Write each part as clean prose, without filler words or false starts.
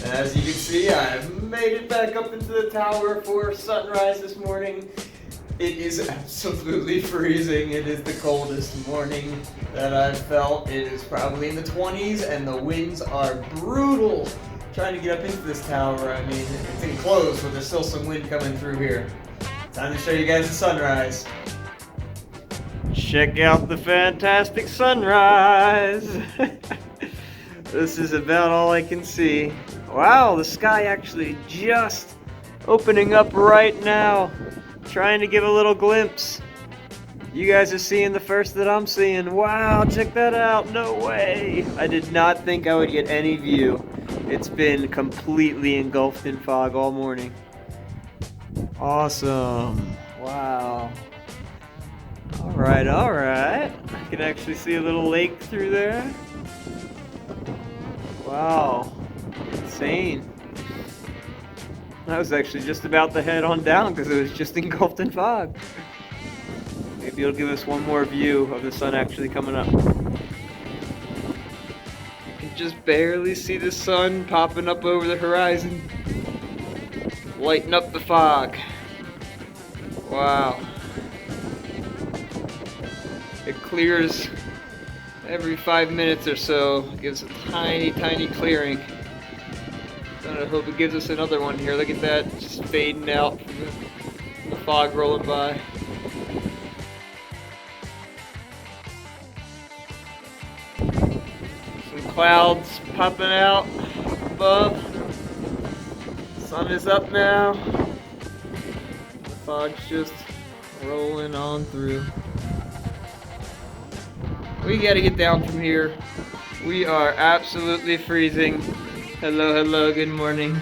As you can see, I've made it back up into the tower for sunrise this morning. It is absolutely freezing. It is the coldest morning that I've felt. It is probably in the 20s and the winds are brutal. Trying to get up into this tower, I mean, it's enclosed, but there's still some wind coming through here. Time to show you guys the sunrise. Check out the fantastic sunrise. This is about all I can see. Wow, the sky actually just opening up right now. Trying to give a little glimpse. You guys are seeing the first that I'm seeing. Wow, check that out. No way. I did not think I would get any view. It's been completely engulfed in fog all morning. Awesome. Wow. All right. I can actually see a little lake through there. Wow. Insane. I was actually just about to head on down because it was just engulfed in fog. Maybe it'll give us one more view of the sun actually coming up. You can just barely see the sun popping up over the horizon, lighting up the fog. Wow. It clears every 5 minutes or so. It gives a tiny, tiny clearing. I hope it gives us another one here. Look at that, just fading out from the fog rolling by. Some clouds popping out above. Sun is up now. The fog's just rolling on through. We gotta get down from here. We are absolutely freezing. Hello, good morning.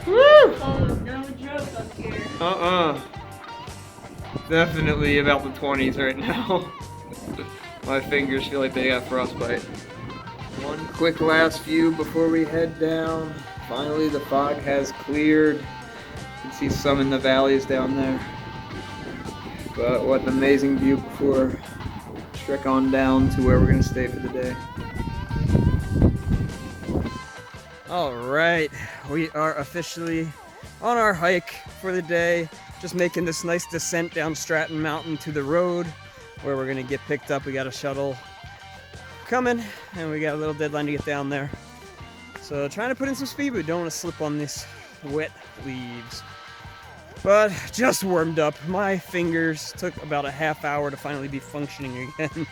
Woo! Oh, no joke up here. Definitely about the 20s right now. My fingers feel like they got frostbite. One quick last view before we head down. Finally, the fog has cleared. You can see some in the valleys down there. But what an amazing view before we trek on down to where we're gonna stay for the day. All right, we are officially on our hike for the day. Just making this nice descent down Stratton Mountain to the road where we're gonna get picked up. We got a shuttle coming and we got a little deadline to get down there. So trying to put in some speed, but don't want to slip on these wet leaves. But just warmed up. My fingers took about a half hour to finally be functioning again.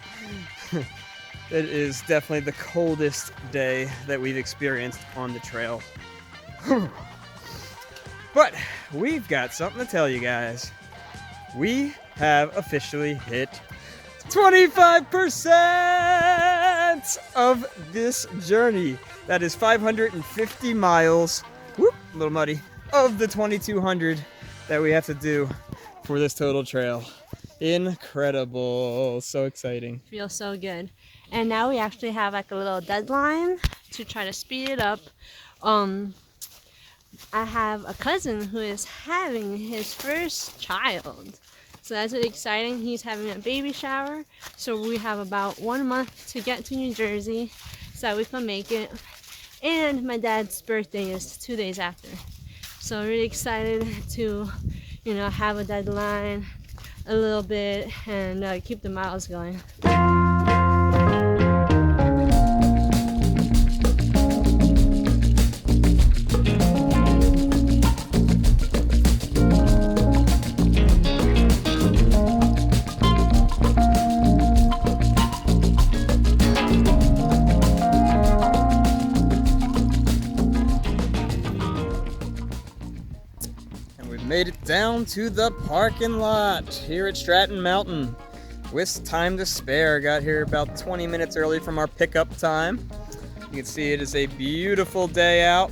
It is definitely the coldest day that we've experienced on the trail. But we've got something to tell you guys. We have officially hit 25% of this journey. That is 550 miles, whoop, a little muddy, of the 2,200 that we have to do for this total trail. Incredible, so exciting. Feels so good. And now we actually have like a little deadline to try to speed it up. I have a cousin who is having his first child. So that's really exciting. He's having a baby shower. So we have about 1 month to get to New Jersey so that we can make it. And my dad's birthday is 2 days after. So really excited to, have a deadline a little bit and keep the miles going. Made it down to the parking lot here at Stratton Mountain with time to spare. Got here about 20 minutes early from our pickup time. You can see it is a beautiful day out.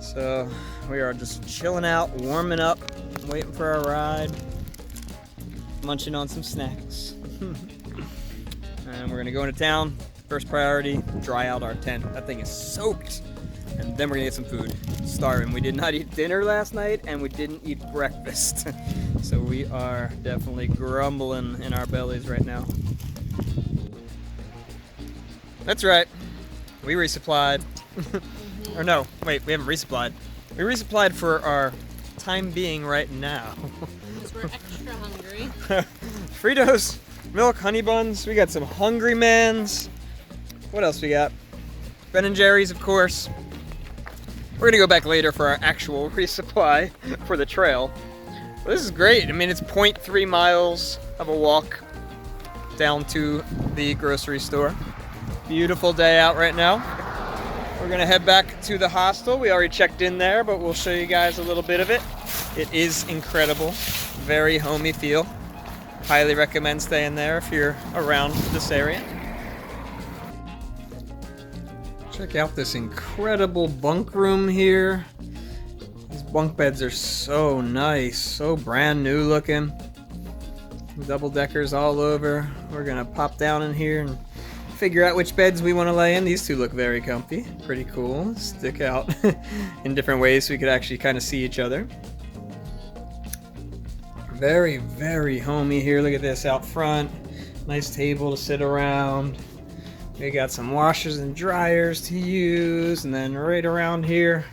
So we are just chilling out, warming up, waiting for our ride, munching on some snacks. And we're gonna go into town. First priority, dry out our tent. That thing is soaked. And then we're gonna get some food. Starving. We did not eat dinner last night and we didn't eat breakfast. So we are definitely grumbling in our bellies right now. That's right. We resupplied. Or no, wait, we haven't resupplied. We resupplied for our time being right now. Because we're extra hungry. Fritos, milk, honey buns. We got some Hungry Mans. What else we got? Ben & Jerry's, of course. We're gonna go back later for our actual resupply for the trail. But this is great. I mean, it's 0.3 miles of a walk down to the grocery store. Beautiful day out right now. We're gonna head back to the hostel. We already checked in there, but we'll show you guys a little bit of it. It is incredible. Very homey feel. Highly recommend staying there if you're around this area. Check out this incredible bunk room here. These bunk beds are so nice, so brand new looking. Double deckers all over. We're gonna pop down in here and figure out which beds we want to lay in. These two look very comfy, pretty cool. Stick out in different ways so we could actually kind of see each other. Very, very homey here. Look at this out front. Nice table to sit around. We got some washers and dryers to use, and then right around here,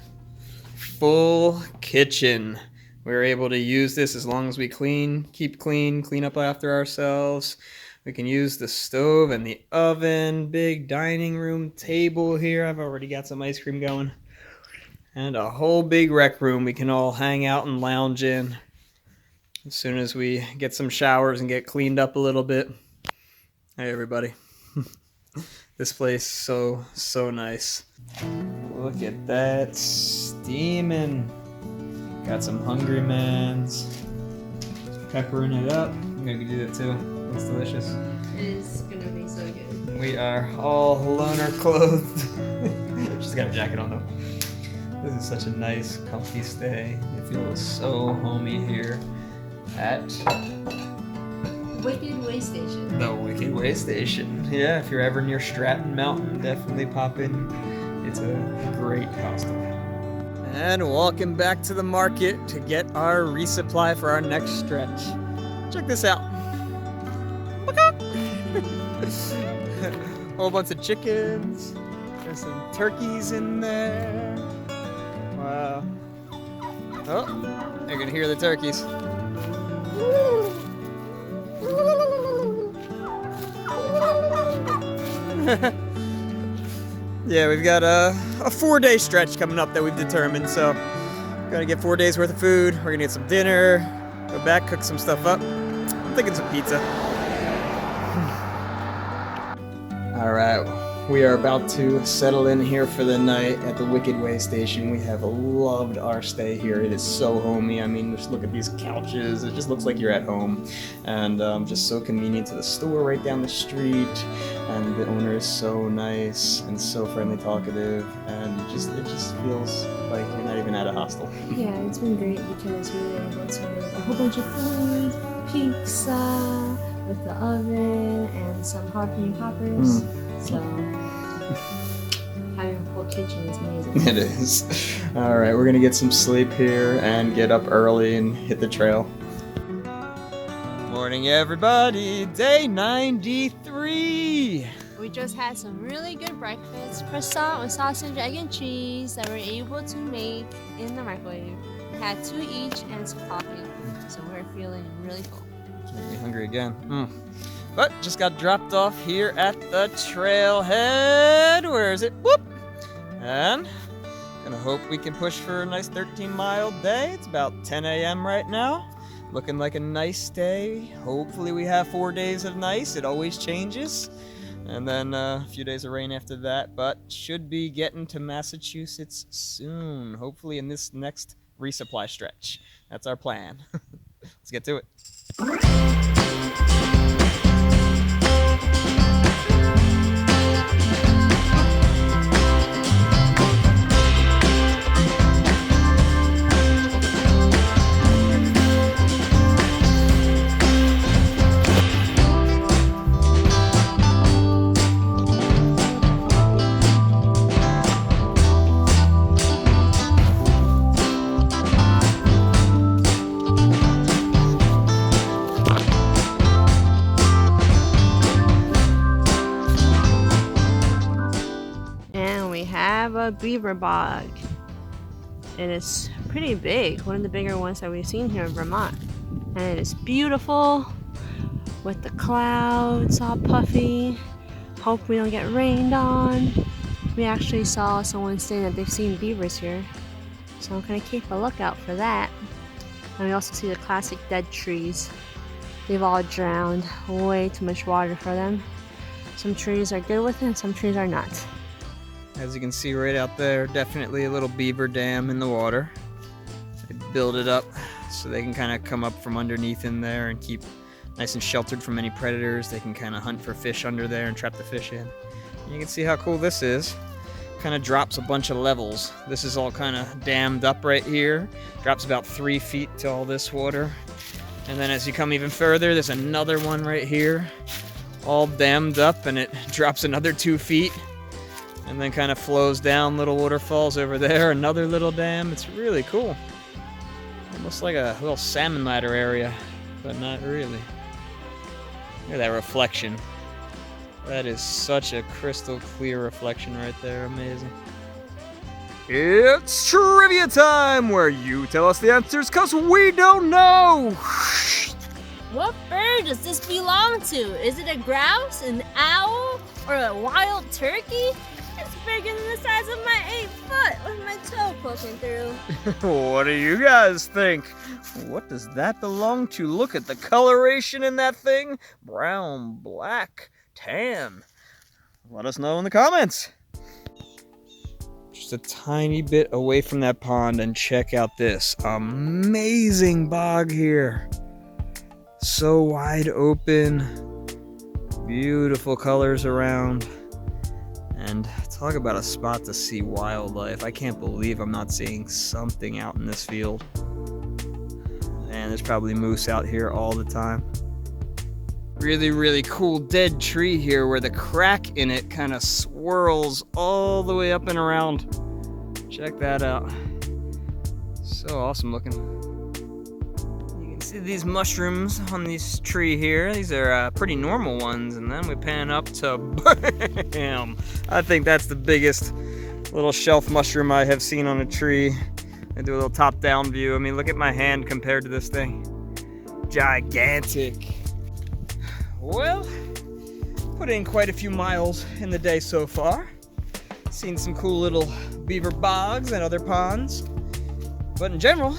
full kitchen. We're able to use this as long as we keep clean up after ourselves. We can use the stove and the oven, big dining room table here. I've already got some ice cream going. And a whole big rec room we can all hang out and lounge in as soon as we get some showers and get cleaned up a little bit. Hey everybody. This place is so nice. Look at that, steaming. Got some Hungry Mans. Peppering it up. I'm gonna do that too. It's delicious. It's gonna be so good. We are all loner clothed. She's got a jacket on though. This is such a nice, comfy stay. It feels so homey here at Wicked Way Station. the Wicked Way Station. Yeah, if you're ever near Stratton Mountain, definitely pop in. It's a great hostel. And walking back to the market to get our resupply for our next stretch. Check this out. Whole bunch of chickens. There's some turkeys in there. Wow. Oh, you're gonna hear the turkeys. Yeah, we've got a 4-day stretch coming up that we've determined, so gonna get 4 days worth of food. We're gonna get some dinner, go back, cook some stuff up. I'm thinking some pizza. All right, we are about to settle in here for the night at the Wicked Way Station. We have loved our stay here. It is so homey. I mean, just look at these couches. It just looks like you're at home, and just so convenient to the store right down the street. And the owner is so nice and so friendly, talkative, and it just feels like you're not even at a hostel. Yeah, it's been great because we were able to make a whole bunch of food, pizza with the oven, and some jalapeno poppers. So having a full kitchen is amazing. It is. All right, we're gonna get some sleep here and get up early and hit the trail. Morning, everybody. Day 93. We just had some really good breakfast, croissant with sausage, egg, and cheese that we're able to make in the microwave. We had 2 each and some coffee, so we're feeling really full. Make me hungry again. But just got dropped off here at the trailhead. Where is it? Whoop! And gonna hope we can push for a nice 13-mile day. It's about 10 a.m. right now. Looking like a nice day. Hopefully we have 4 days of nice. It always changes. And then a few days of rain after that. But should be getting to Massachusetts soon. Hopefully in this next resupply stretch. That's our plan. Let's get to it. we have a beaver bog. And it's pretty big, one of the bigger ones that we've seen here in Vermont. And it is beautiful with the clouds all puffy. Hope we don't get rained on. We actually saw someone saying that they've seen beavers here. So I'm gonna keep a lookout for that. And we also see the classic dead trees. They've all drowned, way too much water for them. Some trees are good with it and some trees are not. As you can see right out there, definitely a little beaver dam in the water. They build it up so they can kind of come up from underneath in there and keep nice and sheltered from any predators. They can kind of hunt for fish under there and trap the fish in. And you can see how cool this is. Kind of drops a bunch of levels. This is all kind of dammed up right here. Drops about 3 feet to all this water. And then as you come even further, there's another one right here, all dammed up, and it drops another 2 feet. And then kind of flows down little waterfalls over there, another little dam. It's really cool. Almost like a little salmon ladder area, but not really. Look at that reflection. That is such a crystal clear reflection right there. Amazing. It's trivia time, where you tell us the answers because we don't know. What bird does this belong to? Is it a grouse, an owl, or a wild turkey? It's bigger than the size of my 8 foot with my toe poking through. What do you guys think? What does that belong to? Look at the coloration in that thing. Brown, black, tan. Let us know in the comments. Just a tiny bit away from that pond, and check out this amazing bog here. So wide open, beautiful colors around, and talk about a spot to see wildlife. I can't believe I'm not seeing something out in this field. And there's probably moose out here all the time. Really, really cool dead tree here where the crack in it kind of swirls all the way up and around. Check that out. So awesome looking. You can see these mushrooms on this tree here. These are pretty normal ones, and then we pan up to bam! I think that's the biggest little shelf mushroom I have seen on a tree. I do a little top-down view. I mean, look at my hand compared to this thing. Gigantic. Well, put in quite a few miles in the day so far. Seen some cool little beaver bogs and other ponds. But in general,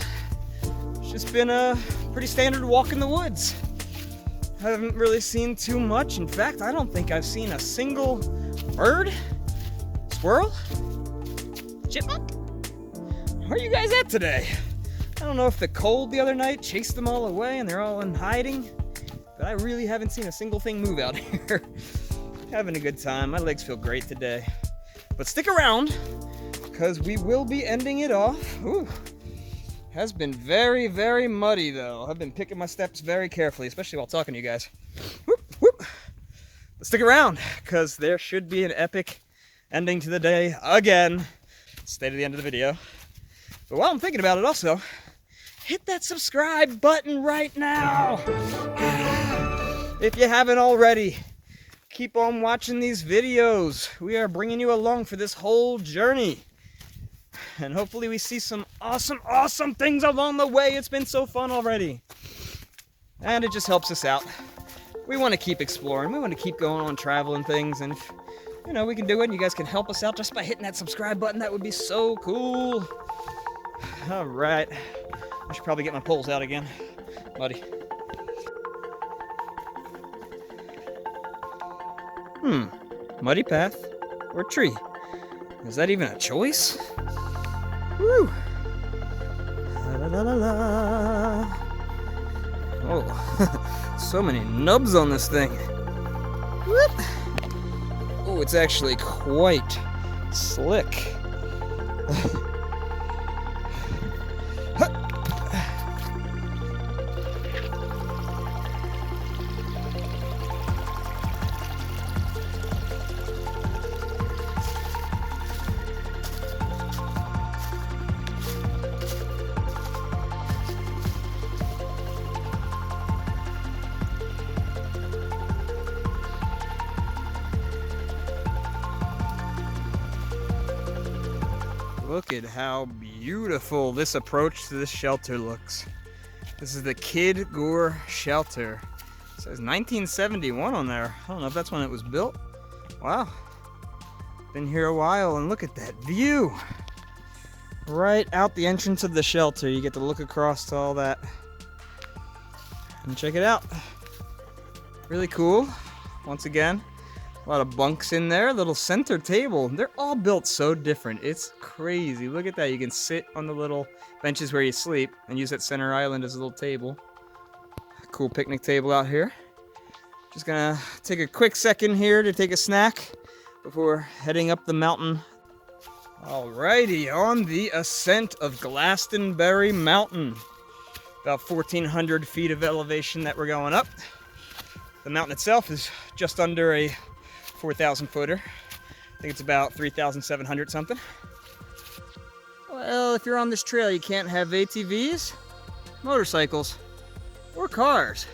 it's just been a pretty standard walk in the woods. I haven't really seen too much. In fact, I don't think I've seen a single bird, squirrel, chipmunk. Where are you guys at today? I don't know if the cold the other night chased them all away and they're all in hiding, but I really haven't seen a single thing move out here. Having a good time. My legs feel great today. But stick around, because we will be ending it off. Ooh. Has been very, very muddy though. I've been picking my steps very carefully, especially while talking to you guys. Whoop, whoop. But stick around, because there should be an epic ending to the day again. Stay to the end of the video. But while I'm thinking about it also, hit that subscribe button right now. If you haven't already, keep on watching these videos. We are bringing you along for this whole journey. And hopefully we see some awesome, awesome things along the way. It's been so fun already. And it just helps us out. We want to keep exploring. We want to keep going on traveling things. And if, you know, we can do it and you guys can help us out just by hitting that subscribe button, that would be so cool. All right. I should probably get my poles out again. Muddy. Muddy path or tree? Is that even a choice? Woo! La la la la. Oh, so many nubs on this thing. Whoop. Oh, it's actually quite slick. Look at how beautiful this approach to this shelter looks. This is the Kid Gore Shelter. It says 1971 on there. I don't know if that's when it was built. Wow. Been here a while, and look at that view. Right out the entrance of the shelter. You get to look across to all that. And check it out. Really cool. Once again, a lot of bunks in there, little center table. They're all built so different. It's crazy. Look at that. You can sit on the little benches where you sleep and use that center island as a little table. Cool picnic table out here. Just gonna take a quick second here to take a snack before heading up the mountain. Alrighty, on the ascent of Glastonbury Mountain. About 1,400 feet of elevation that we're going up. The mountain itself is just under a 4,000 footer. I think it's about 3,700 something. Well, if you're on this trail, you can't have ATVs, motorcycles, or cars.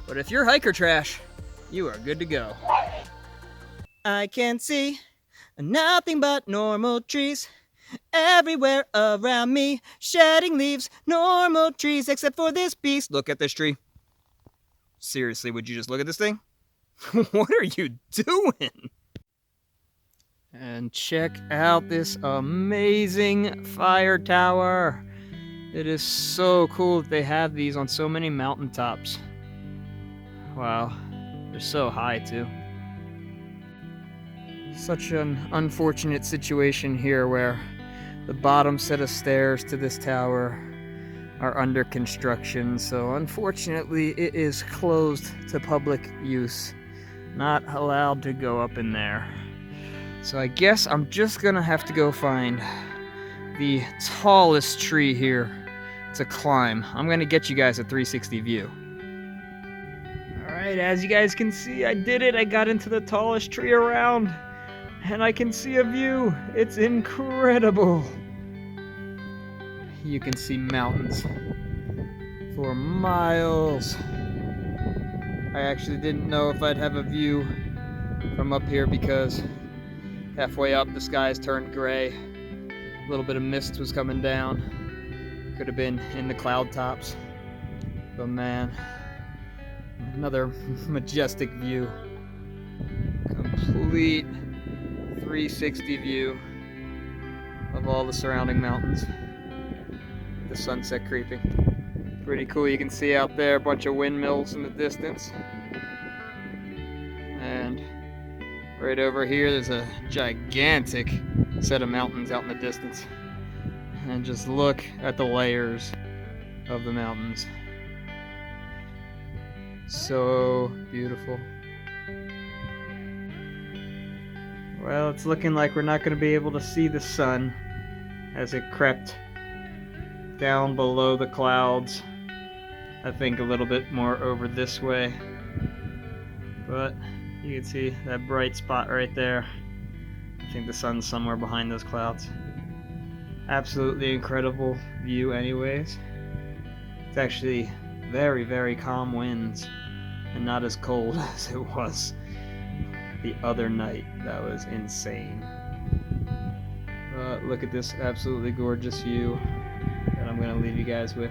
But if you're hiker trash, you are good to go. I can see nothing but normal trees everywhere around me, shedding leaves, normal trees except for this beast. Look at this tree. Seriously, would you just look at this thing? What are you doing? And check out this amazing fire tower. It is so cool that they have these on so many mountaintops. Wow, they're so high too. Such an unfortunate situation here where the bottom set of stairs to this tower are under construction, so unfortunately it is closed to public use. Not allowed to go up in there. So I guess I'm just gonna have to go find the tallest tree here to climb. I'm gonna get you guys a 360 view. Alright, as you guys can see, I did it. I got into the tallest tree around, and I can see a view. It's incredible. You can see mountains for miles. I actually didn't know if I'd have a view from up here because halfway up the skies turned gray. A little bit of mist was coming down. Could have been in the cloud tops. But man, another majestic view. Complete 360 view of all the surrounding mountains. The sunset creeping. Pretty cool. You can see out there a bunch of windmills in the distance. And right over here there's a gigantic set of mountains out in the distance. And just look at the layers of the mountains. So beautiful. Well, it's looking like we're not going to be able to see the sun as it crept down below the clouds. I think a little bit more over this way. But you can see that bright spot right there. I think the sun's somewhere behind those clouds. Absolutely incredible view anyways. It's actually very, very calm winds and not as cold as it was the other night. That was insane. Look at this absolutely gorgeous view that I'm going to leave you guys with.